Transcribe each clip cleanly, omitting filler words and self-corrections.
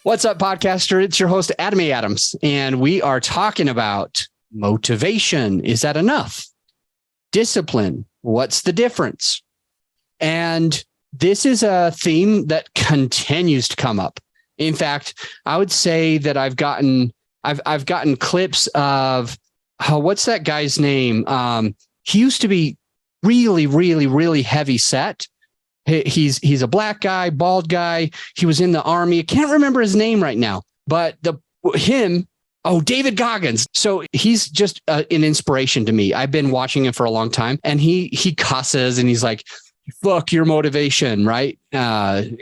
What's up, podcaster? It's your host, Adam A. Adams, and we are talking about motivation. Is that enough? Discipline. What's the difference? And this is a theme that continues to come up. In fact, I would say that I've gotten clips of what's that guy's name? He used to be really, really, really heavy set. He's a black guy, bald guy. He was in the army. I can't remember his name right now, but David Goggins. So he's just an inspiration to me. I've been watching him for a long time, and he cusses and he's like, fuck your motivation, right? And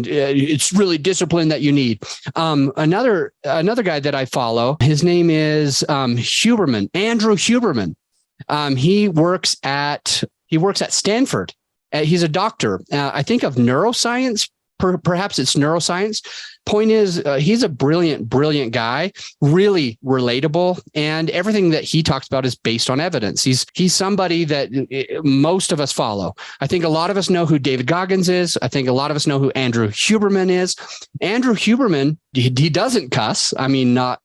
it's really discipline that you need. Another guy that I follow, his name is Huberman, Andrew Huberman. He works at Stanford. He's a doctor, I think of neuroscience. Perhaps it's neuroscience. Point is, he's a brilliant guy, really relatable. And everything that he talks about is based on evidence. He's somebody that most of us follow. I think a lot of us know who David Goggins is. I think a lot of us know who Andrew Huberman is. Andrew Huberman, he doesn't cuss. I mean, not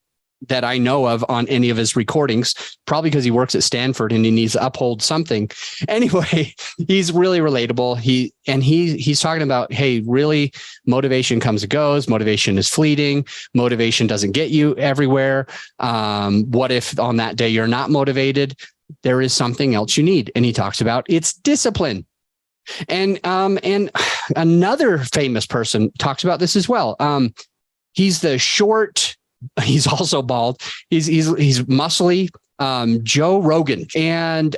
that I know of on any of his recordings, probably because he works at Stanford and he needs to uphold something. Anyway, he's really relatable. He's talking about, hey, really, motivation comes and goes. Motivation is fleeting. Motivation doesn't get you everywhere. What if on that day you're not motivated? There is something else you need. And he talks about it's discipline. And another famous person talks about this as well. He's the short. He's also bald. He's muscly. Joe Rogan. And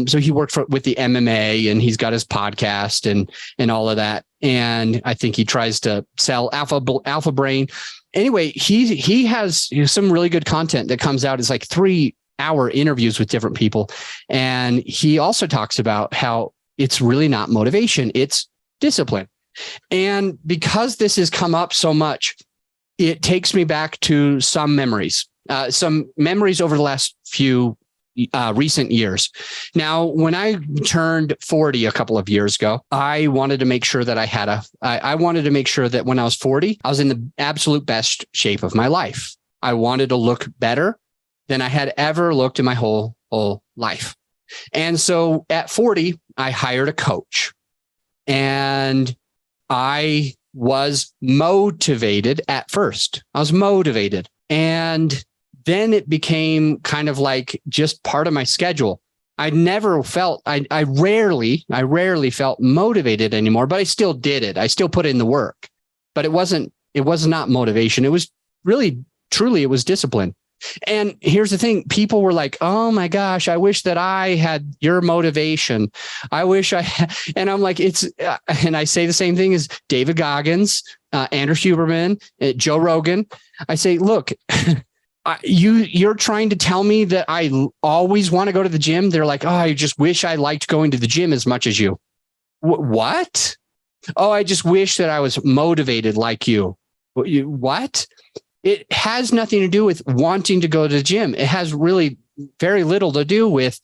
so he worked with the MMA, and he's got his podcast and all of that. And I think he tries to sell Alpha Brain. Anyway, he has some really good content that comes out. It's like 3-hour interviews with different people. And he also talks about how it's really not motivation, it's discipline. And because this has come up so much, it takes me back to some memories over the last few recent years. Now, when I turned 40 a couple of years ago, I wanted to make sure that I wanted to make sure that when I was 40, I was in the absolute best shape of my life. I wanted to look better than I had ever looked in my whole life. And so at 40, I hired a coach, and I was motivated at first. I was motivated. And then it became kind of like just part of my schedule. I rarely felt motivated anymore, but I still did it. I still put in the work, but it was not motivation. It was really, truly, it was discipline. And here's the thing. People were like, oh my gosh, I wish that I had your motivation. I wish I had. And I'm like, and I say the same thing as David Goggins, Andrew Huberman, Joe Rogan. I say, look, you're trying to tell me that I always want to go to the gym. They're like, oh, I just wish I liked going to the gym as much as you. What? Oh, I just wish that I was motivated like you. What? It has nothing to do with wanting to go to the gym. It has really very little to do with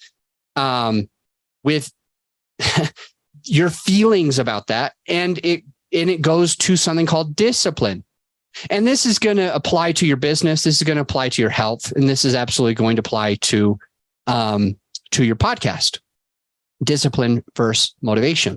your feelings about that. And it goes to something called discipline. And this is going to apply to your business. This is going to apply to your health. And this is absolutely going to apply to your podcast. Discipline versus motivation.